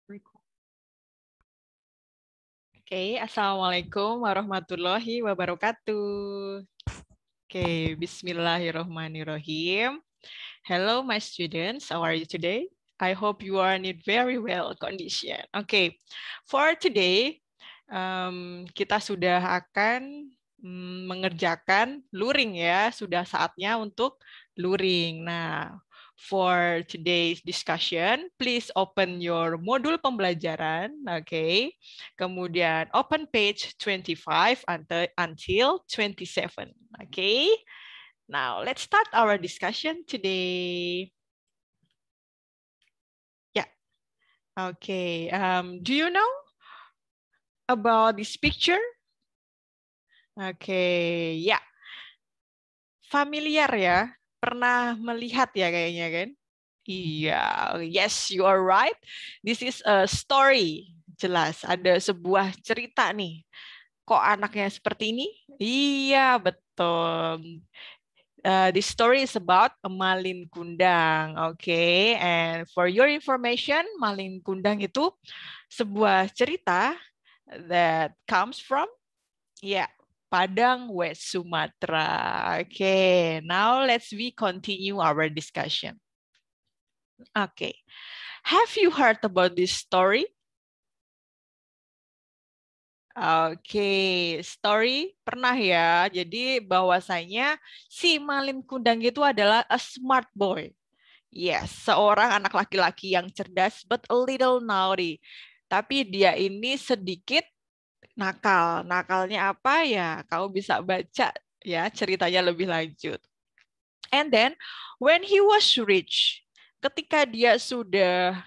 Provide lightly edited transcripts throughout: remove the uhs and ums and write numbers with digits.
Oke, Assalamualaikum warahmatullahi wabarakatuh. Oke, Bismillahirrohmanirrohim. Hello, my students. How are you today? I hope you are in very well condition. Okay, for today, kita sudah akan mengerjakan luring ya. Sudah saatnya untuk luring. Nah, for today's discussion, please open your modul pembelajaran, okay? Kemudian open page 25 until 27, okay? Now, let's start our discussion today. Yeah, okay. Do you know about this picture? Okay, ya. Yeah. Familiar ya? Pernah melihat ya kayaknya kan? Iya, yes, you are right. This is a story. Jelas, ada sebuah cerita nih. Kok anaknya seperti ini? Iya, betul. This story is about Malin Kundang. Okay, and for your information, Malin Kundang itu sebuah cerita that comes from, yeah, Padang, West Sumatra. Okay, now we continue our discussion. Okay, have you heard about this story? Oke, story pernah ya. Jadi bahwasanya si Malin Kundang itu adalah a smart boy. Yes, seorang anak laki-laki yang cerdas but a little naughty. Tapi dia ini sedikit nakal. Nakalnya apa ya? Kamu bisa baca ya ceritanya lebih lanjut. And then when he was rich, ketika dia sudah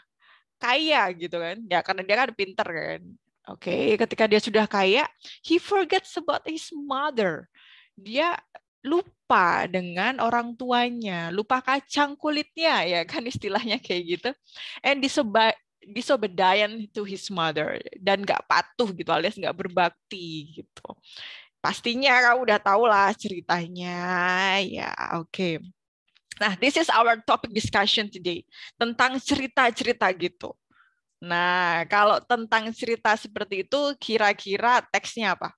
kaya gitu kan, ya karena dia kan pinter kan. Oke, ketika dia sudah kaya, he forgets about his mother. Dia lupa dengan orang tuanya, lupa kacang kulitnya ya kan istilahnya kayak gitu. And disobedient to his mother dan nggak patuh gitu alias nggak berbakti gitu. Pastinya kamu udah tahu lah ceritanya ya. Oke. Nah, this is our topic discussion today tentang cerita-cerita gitu. Nah, kalau tentang cerita seperti itu, kira-kira teksnya apa?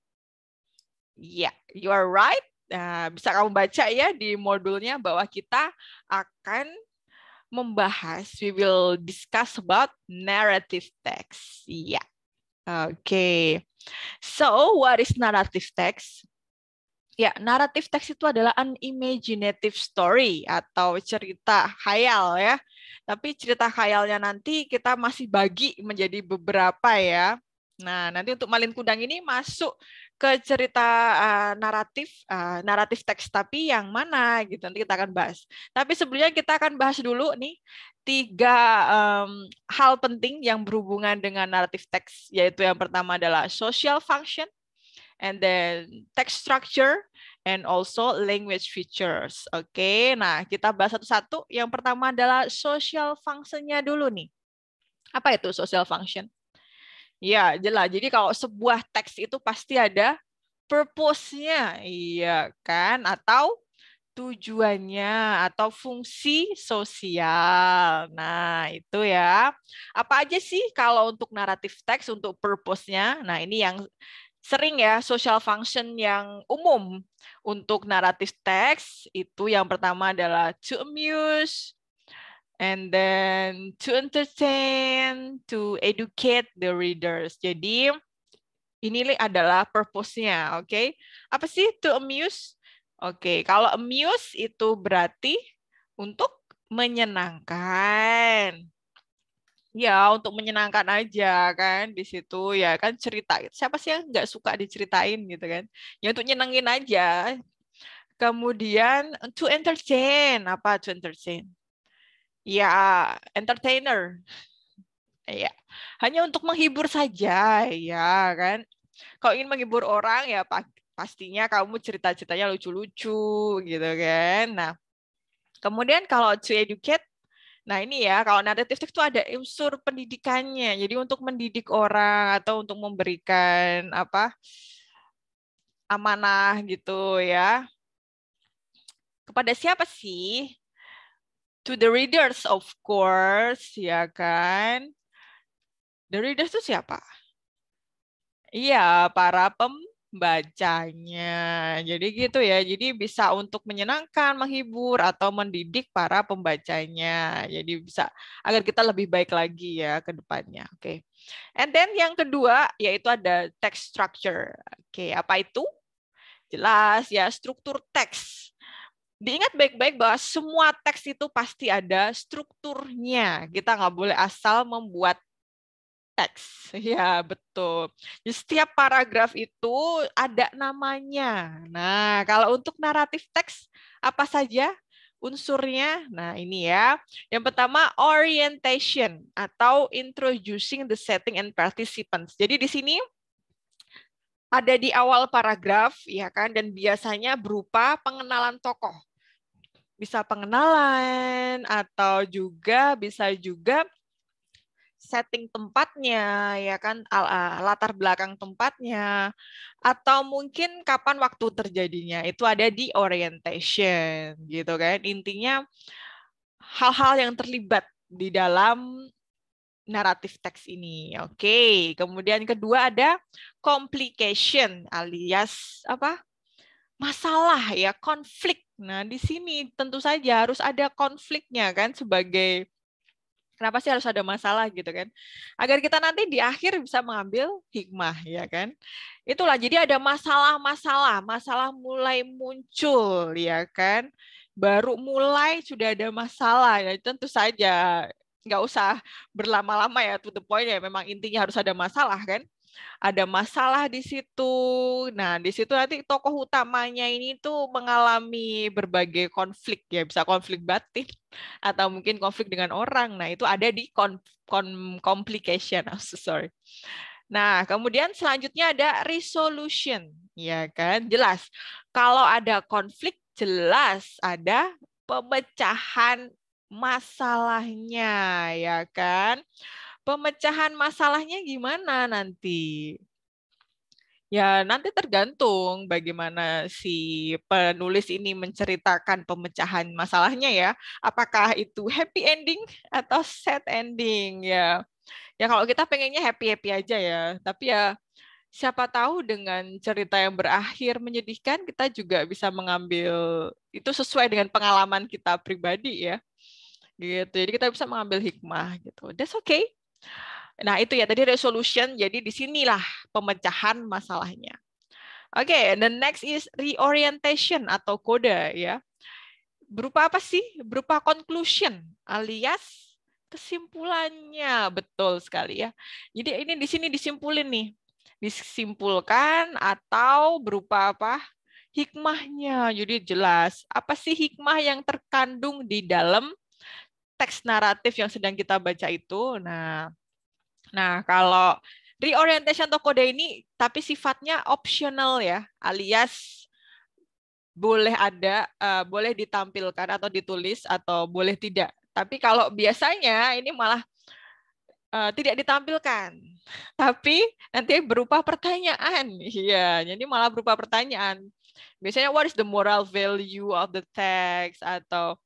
Ya, yeah, you are right. Nah, bisa kamu baca ya di modulnya bahwa kita akan membahas, we will discuss about narrative text. Ya, yeah. Oke. Okay. So, what is narrative text? Ya, narrative text itu adalah an imaginative story atau cerita khayal ya. Tapi cerita khayalnya nanti kita masih bagi menjadi beberapa ya. Nah, nanti untuk Malin Kundang ini masuk ke cerita naratif teks tapi yang mana gitu nanti kita akan bahas. Tapi sebelumnya kita akan bahas dulu nih tiga hal penting yang berhubungan dengan naratif teks, yaitu yang pertama adalah social function, and then text structure, and also language features. Oke, nah kita bahas satu-satu. Yang pertama adalah social function-nya dulu nih. Apa itu social function? Ya, jelas. Jadi kalau sebuah teks itu pasti ada purpose-nya, iya kan? Atau tujuannya atau fungsi sosial. Nah, itu ya. Apa aja sih kalau untuk naratif teks untuk purpose-nya? Nah, ini yang sering ya social function yang umum untuk naratif teks itu yang pertama adalah to amuse, and then to entertain, to educate the readers. Jadi ini adalah purpose-nya, oke? Okay? Apa sih to amuse? Oke, kalau amuse itu berarti untuk menyenangkan. Ya, untuk menyenangkan aja kan di situ ya kan cerita. Siapa sih yang nggak suka diceritain gitu kan? Ya untuk nyenengin aja. Kemudian to entertain, apa to entertain? Ya, entertainer. Ya, hanya untuk menghibur saja, ya kan? Kalau ingin menghibur orang ya pastinya kamu cerita-ceritanya lucu-lucu gitu kan. Nah, kemudian kalau to educate, nah ini ya kalau naratif text itu ada unsur pendidikannya. Jadi untuk mendidik orang atau untuk memberikan apa amanah gitu ya. Kepada siapa sih? To the readers of course, ya kan? The readers itu siapa? Iya, para pembacanya. Jadi gitu ya. Jadi bisa untuk menyenangkan, menghibur, atau mendidik para pembacanya. Jadi bisa agar kita lebih baik lagi ya ke depannya. Oke. And then yang kedua yaitu ada text structure. Oke, apa itu? Jelas ya, struktur teks. Diingat baik-baik bahwa semua teks itu pasti ada strukturnya. Kita nggak boleh asal membuat teks. Ya, betul. Di setiap paragraf itu ada namanya. Nah, kalau untuk naratif teks, apa saja unsurnya? Nah, ini ya. Yang pertama, orientation atau introducing the setting and participants. Jadi di sini ada di awal paragraf, ya kan, dan biasanya berupa pengenalan tokoh. Bisa pengenalan atau juga bisa juga setting tempatnya, ya kan, latar belakang tempatnya, atau mungkin kapan waktu terjadinya. Itu ada di orientation, gitu kan. Intinya hal-hal yang terlibat di dalam naratif teks ini. Oke, kemudian kedua ada complication alias apa? Masalah ya, konflik. Nah, di sini tentu saja harus ada konfliknya kan sebagai kenapa sih harus ada masalah gitu kan? Agar kita nanti di akhir bisa mengambil hikmah ya kan? Itulah jadi ada masalah-masalah, masalah mulai muncul ya kan? Baru mulai sudah ada masalah ya tentu saja nggak usah berlama-lama ya to the point ya memang intinya harus ada masalah kan? Ada masalah di situ. Nah, di situ nanti tokoh utamanya ini tuh mengalami berbagai konflik ya, bisa konflik batin atau mungkin konflik dengan orang. Nah, itu ada di complication. Oh, sorry. Nah, kemudian selanjutnya ada resolution, ya kan? Jelas. Kalau ada konflik, jelas ada pemecahan masalahnya, ya kan? Pemecahan masalahnya gimana nanti? Ya, nanti tergantung bagaimana si penulis ini menceritakan pemecahan masalahnya ya. Apakah itu happy ending atau sad ending ya. Ya kalau kita pengennya happy-happy aja ya. Tapi ya siapa tahu dengan cerita yang berakhir menyedihkan kita juga bisa mengambil itu sesuai dengan pengalaman kita pribadi ya. Gitu. Jadi kita bisa mengambil hikmah gitu. That's okay. Nah, itu ya tadi resolution. Jadi disinilah pemecahan masalahnya. Oke, the next is reorientation atau kode ya. Berupa apa sih? Berupa conclusion alias kesimpulannya. Betul sekali ya. Jadi ini di sini disimpulin nih. Disimpulkan atau berupa apa? Hikmahnya. Jadi jelas apa sih hikmah yang terkandung di dalam teks naratif yang sedang kita baca itu. Nah, kalau reorientation atau kode ini tapi sifatnya optional ya, alias boleh ada, boleh ditampilkan atau ditulis atau boleh tidak. Tapi kalau biasanya ini malah tidak ditampilkan, tapi nanti berupa pertanyaan. Iya, jadi malah berupa pertanyaan. Biasanya what is the moral value of the text atau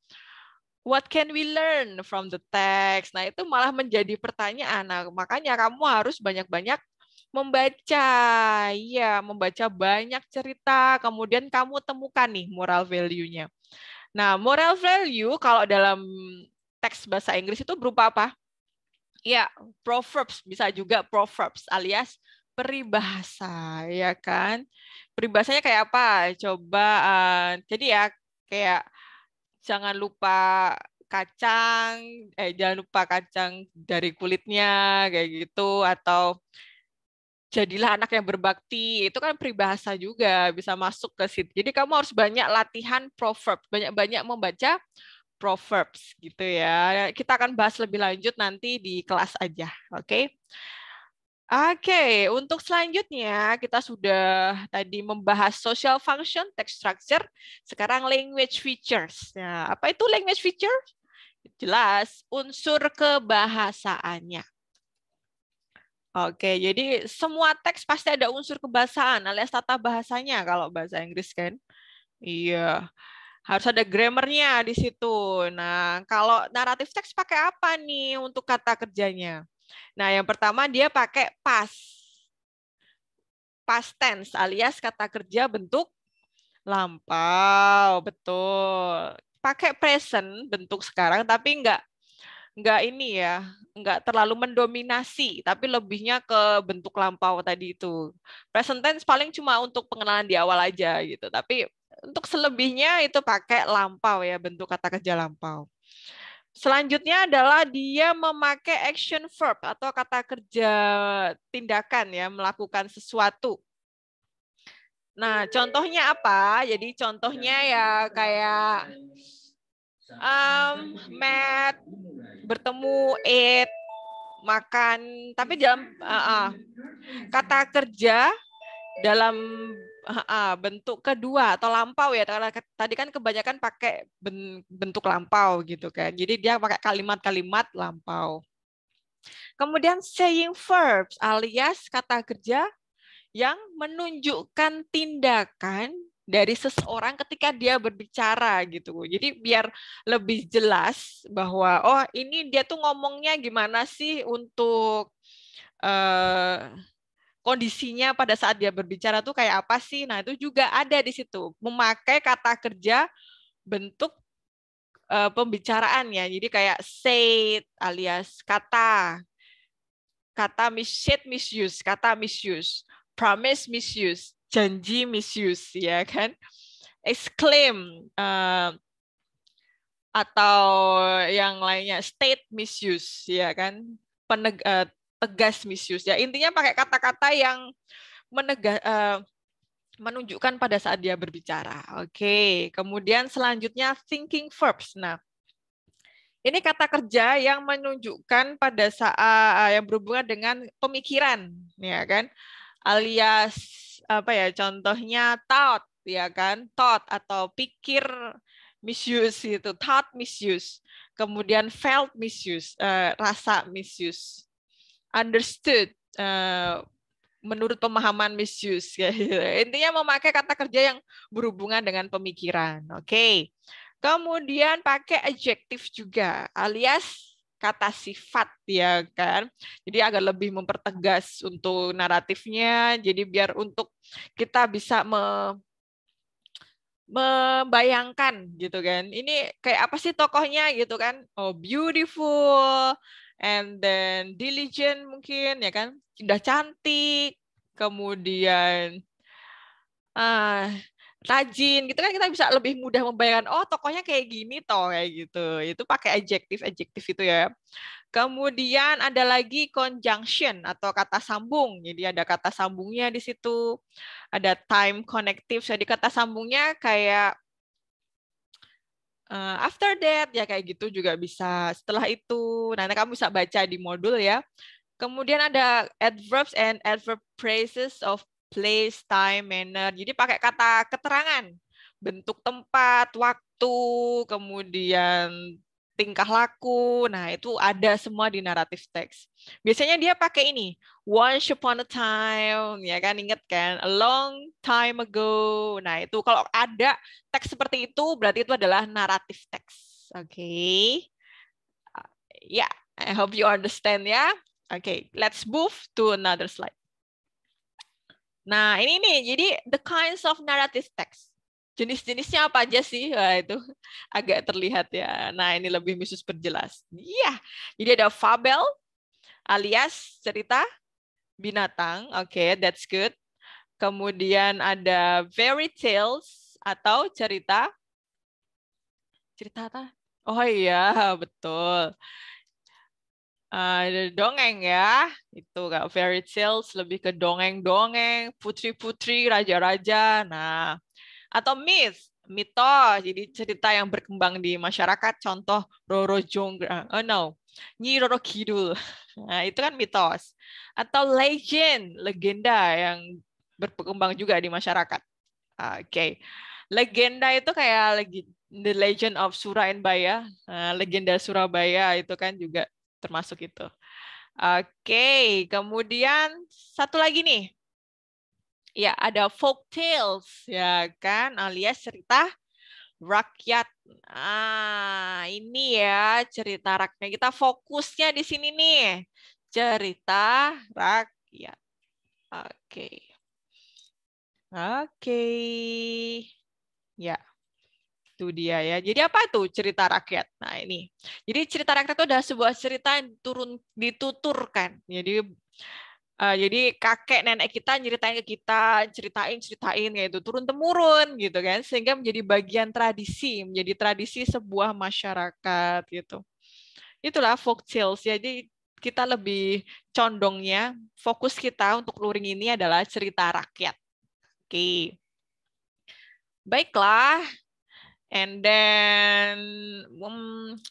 what can we learn from the text? Nah, itu malah menjadi pertanyaan. Nah, makanya kamu harus banyak-banyak membaca. Iya, membaca banyak cerita, kemudian kamu temukan nih moral value-nya. Nah, moral value kalau dalam teks bahasa Inggris itu berupa apa? Ya, proverbs, bisa juga proverbs alias peribahasa, ya kan? Peribahasanya kayak apa? Coba, jadi ya kayak jangan lupa kacang, jangan lupa kacang dari kulitnya kayak gitu atau jadilah anak yang berbakti. Itu kan peribahasa juga bisa masuk ke situ. Jadi kamu harus banyak latihan proverbs, banyak-banyak membaca proverbs gitu ya. Kita akan bahas lebih lanjut nanti di kelas aja, oke? Oke, untuk selanjutnya kita sudah tadi membahas social function, text structure, sekarang language features. Nah, apa itu language feature? Jelas, unsur kebahasaannya. Oke, jadi semua teks pasti ada unsur kebahasaan alias tata bahasanya kalau bahasa Inggris kan. Iya, harus ada grammarnya di situ. Nah, kalau naratif teks pakai apa nih untuk kata kerjanya? Nah, yang pertama dia pakai past tense alias kata kerja bentuk lampau, betul. Pakai present bentuk sekarang, tapi nggak ini ya, nggak terlalu mendominasi, tapi lebihnya ke bentuk lampau tadi itu. Present tense paling cuma untuk pengenalan di awal aja gitu, tapi untuk selebihnya itu pakai lampau ya, bentuk kata kerja lampau. Selanjutnya adalah dia memakai action verb atau kata kerja tindakan ya, melakukan sesuatu. Nah, contohnya apa? Jadi contohnya ya kayak met, bertemu, eat, makan. Tapi dalam kata kerja dalam bentuk kedua atau lampau ya. Karena tadi kan kebanyakan pakai bentuk lampau gitu kan. Jadi dia pakai kalimat-kalimat lampau. Kemudian saying verbs alias kata kerja yang menunjukkan tindakan dari seseorang ketika dia berbicara gitu. Jadi biar lebih jelas bahwa oh ini dia tuh ngomongnya gimana sih untuk kondisinya pada saat dia berbicara tuh kayak apa sih. Nah, itu juga ada di situ. Memakai kata kerja bentuk pembicaraan ya. Jadi kayak say alias kata misuse, kata misuse, promise misuse, janji misuse, ya kan? Exclaim atau yang lainnya state misuse, ya kan? Tegas misuse. Ya intinya pakai kata-kata yang menunjukkan pada saat dia berbicara. Oke, kemudian selanjutnya thinking verbs. Nah, ini kata kerja yang menunjukkan pada saat yang berhubungan dengan pemikiran, ya kan? Alias apa ya? Contohnya thought, ya kan? Thought atau pikir misuse itu, thought misuse. Kemudian felt misuse, rasa misuse. Understood, menurut pemahaman misuse. Intinya memakai kata kerja yang berhubungan dengan pemikiran. Oke. Kemudian pakai adjektif juga, alias kata sifat ya kan. Jadi agak lebih mempertegas untuk naratifnya. Jadi biar untuk kita bisa membayangkan gitu kan. Ini kayak apa sih tokohnya gitu kan. Oh, beautiful and then diligent mungkin ya kan. Sudah cantik. Kemudian rajin gitu kan, kita bisa lebih mudah membayangkan oh tokohnya kayak gini toh kayak gitu. Itu pakai adjektif itu ya. Kemudian ada lagi conjunction atau kata sambung. Jadi ada kata sambungnya di situ. Ada time connective. Jadi kata sambungnya kayak after that ya kayak gitu juga bisa. Setelah itu nanti kamu bisa baca di modul ya. Kemudian ada adverbs and adverb phrases of place, time, manner. Jadi pakai kata keterangan, bentuk tempat, waktu, kemudian tingkah laku. Nah, itu ada semua di naratif teks. Biasanya dia pakai ini, once upon a time, ya kan, ingat kan, a long time ago. Nah, itu kalau ada teks seperti itu, berarti itu adalah naratif teks. Oke. Ya, I hope you understand ya. Oke, let's move to another slide. Nah, ini nih, jadi the kinds of narrative text. Jenis-jenisnya apa aja sih? Wah, itu agak terlihat ya. Nah, ini lebih khusus perjelas. Iya, jadi ada fabel alias cerita binatang. Oke, that's good. Kemudian ada fairy tales atau cerita apa? Oh iya, betul. Dongeng ya, itu Kak, fairy tales lebih ke dongeng-dongeng, putri-putri, raja-raja. Nah, atau mitos, jadi cerita yang berkembang di masyarakat. Contoh Roro Jonggrang, oh no, Nyi Roro Kidul. Nah, itu kan mitos. Atau legend, legenda yang berkembang juga di masyarakat. Oke. Legenda itu kayak The Legend of Sura and Baya, legenda Surabaya itu kan juga termasuk itu. Oke, kemudian satu lagi nih. Ya, ada folk tales ya kan, alias cerita rakyat. Ini ya cerita rakyat. Kita fokusnya di sini nih. cerita rakyat. Oke. Oke. Ya. Itu dia ya. Jadi apa tuh cerita rakyat? Nah, ini. Jadi cerita rakyat itu adalah sebuah cerita yang dituturkan. Jadi kakek nenek kita nyeritain ke kita, ceritain kayak itu turun temurun gitu kan, sehingga menjadi bagian tradisi, menjadi tradisi sebuah masyarakat gitu. Itulah folk tales. Jadi kita lebih condongnya fokus kita untuk luring ini adalah cerita rakyat. Oke. Baiklah. And then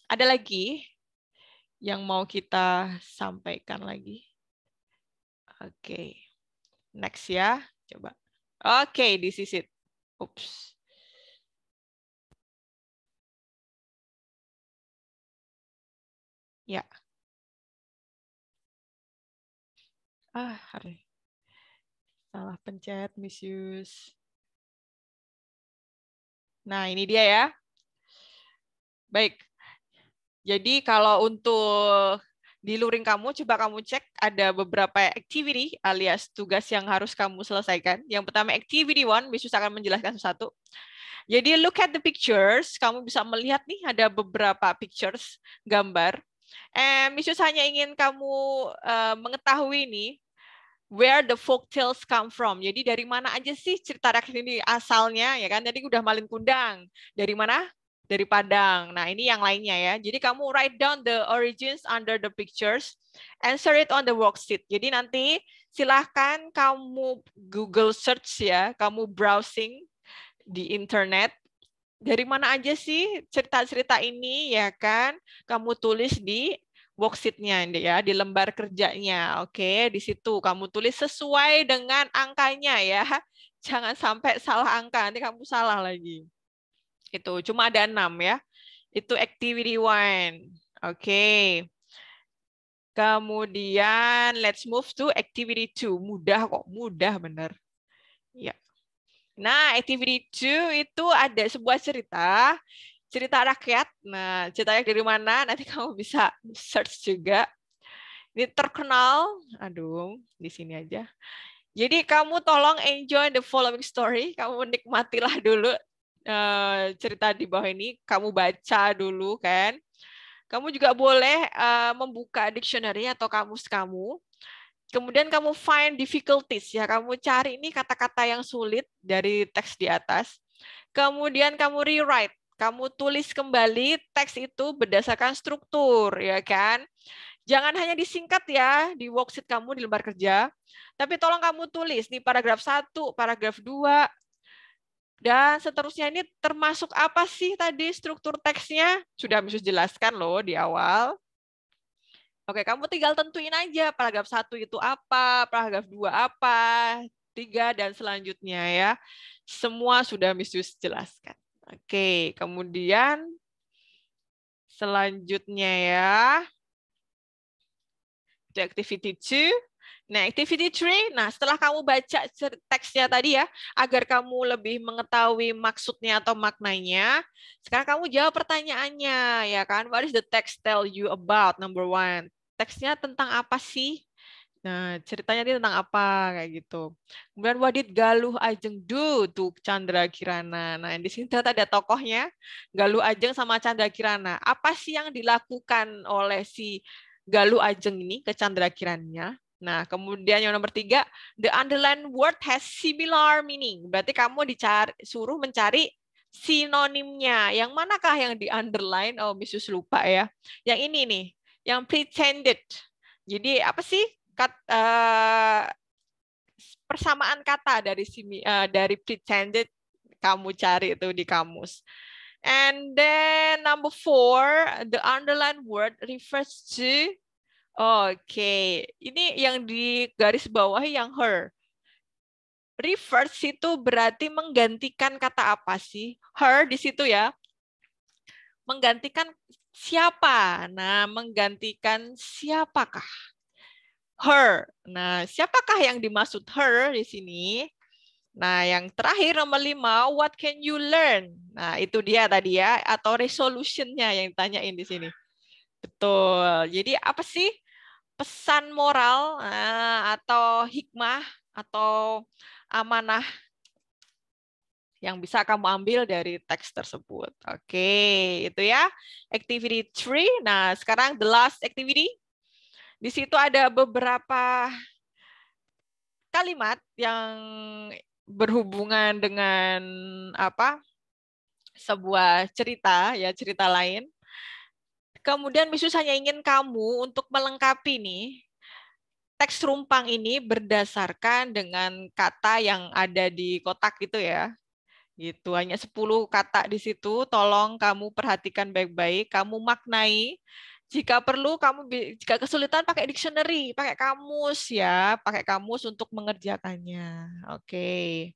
ada lagi yang mau kita sampaikan lagi. Oke. Next ya. Coba. Oke, this is it. Oops. Ya. Salah pencet, misuse. Nah, ini dia ya. Baik. Jadi kalau untuk di luring kamu, coba kamu cek ada beberapa activity alias tugas yang harus kamu selesaikan. Yang pertama activity 1, Misus akan menjelaskan satu. Jadi look at the pictures, kamu bisa melihat nih ada beberapa pictures, gambar. Misus hanya ingin kamu mengetahui nih, where the folk tales come from. Jadi dari mana aja sih cerita rakyat ini asalnya, ya kan? Tadi udah Malin Kundang. Dari mana? Dari Padang. Nah, ini yang lainnya ya. Jadi kamu write down the origins under the pictures, answer it on the worksheet. Jadi nanti silahkan kamu Google search ya, kamu browsing di internet. Dari mana aja sih cerita-cerita ini, ya kan? Kamu tulis di worksheet-nya ya, di lembar kerjanya. Oke, di situ kamu tulis sesuai dengan angkanya ya. Jangan sampai salah angka, nanti kamu salah lagi. Itu cuma ada 6 ya. Itu activity 1. Oke. Kemudian let's move to activity 2. Mudah kok, mudah bener. Ya. Nah, activity 2 itu ada sebuah cerita rakyat. Nah, ceritanya dari mana? Nanti kamu bisa search juga. Ini terkenal. Aduh, di sini aja. Jadi kamu tolong enjoy the following story. Kamu nikmatilah dulu cerita di bawah ini. Kamu baca dulu kan. Kamu juga boleh membuka dictionary atau kamus kamu. Kemudian kamu find difficulties ya. Kamu cari ini kata-kata yang sulit dari teks di atas. Kemudian kamu rewrite. Kamu tulis kembali teks itu berdasarkan struktur, ya kan? Jangan hanya disingkat ya di worksheet kamu di lembar kerja, tapi tolong kamu tulis di paragraf 1, paragraf 2, dan seterusnya. Ini termasuk apa sih tadi struktur teksnya? Sudah Misus jelaskan loh di awal. Oke, kamu tinggal tentuin aja paragraf 1 itu apa, paragraf 2 apa, 3, dan selanjutnya ya. Semua sudah Misus jelaskan. Oke, kemudian selanjutnya ya. Itu activity 2. Nah, activity 3, nah setelah kamu baca teksnya tadi ya, agar kamu lebih mengetahui maksudnya atau maknanya, sekarang kamu jawab pertanyaannya, ya kan? What is the text tell you about? Number 1. Teksnya tentang apa sih? Nah, ceritanya ini tentang apa kayak gitu. Kemudian what did Galuh Ajeng do to Chandra Kirana? Nah, di sini ternyata ada tokohnya, Galuh Ajeng sama Chandra Kirana. Apa sih yang dilakukan oleh si Galuh Ajeng ini ke Chandra Kirana? Nah, kemudian yang nomor 3, the underlined word has similar meaning. Berarti kamu suruh mencari sinonimnya. Yang manakah yang di underline? Oh, Misus lupa ya. Yang ini nih, yang pretended. Jadi apa sih persamaan kata dari pretended? Kamu cari itu di kamus. And then number 4, the underlined word refers to. Oke, ini yang di garis bawah yang her. Refers itu berarti menggantikan kata apa sih? Her di situ ya. Menggantikan siapa? Nah, menggantikan siapakah? Her. Nah, siapakah yang dimaksud her di sini? Nah, yang terakhir nomor 5, what can you learn? Nah, itu dia tadi ya, atau resolution-nya yang ditanyain di sini. Betul. Jadi apa sih pesan moral atau hikmah atau amanah yang bisa kamu ambil dari teks tersebut. Oke, itu ya. Activity 3. Nah, sekarang the last activity. Di situ ada beberapa kalimat yang berhubungan dengan apa? Sebuah cerita, ya, cerita lain. Kemudian Miss Sus hanya ingin kamu untuk melengkapi nih teks rumpang ini berdasarkan dengan kata yang ada di kotak itu ya. Gitu, hanya 10 kata di situ. Tolong kamu perhatikan baik-baik, kamu maknai. Jika perlu kamu jika kesulitan pakai dictionary, pakai kamus ya, pakai kamus untuk mengerjakannya. Oke.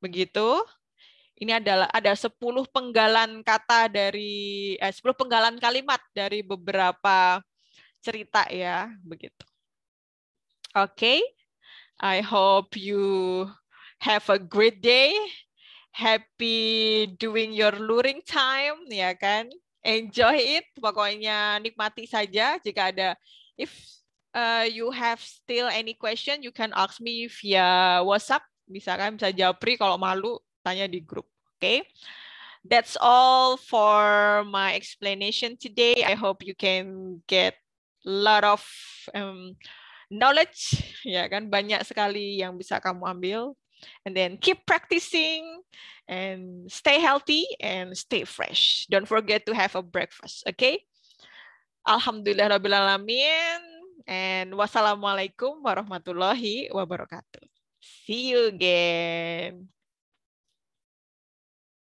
Begitu. Ini adalah ada 10 penggalan kata dari 10 penggalan kalimat dari beberapa cerita ya, begitu. Oke. I hope you have a great day. Happy doing your luring time, ya kan? Enjoy it, pokoknya nikmati saja. Jika ada, if you have still any question, you can ask me via WhatsApp. Bisa kan, bisa japri, kalau malu tanya di grup. Okay? That's all for my explanation today. I hope you can get a lot of knowledge, ya kan? Banyak sekali yang bisa kamu ambil. And then keep practicing and stay healthy and stay fresh. Don't forget to have a breakfast, okay? Alhamdulillahirrabbilalamin. And wassalamualaikum warahmatullahi wabarakatuh. See you again.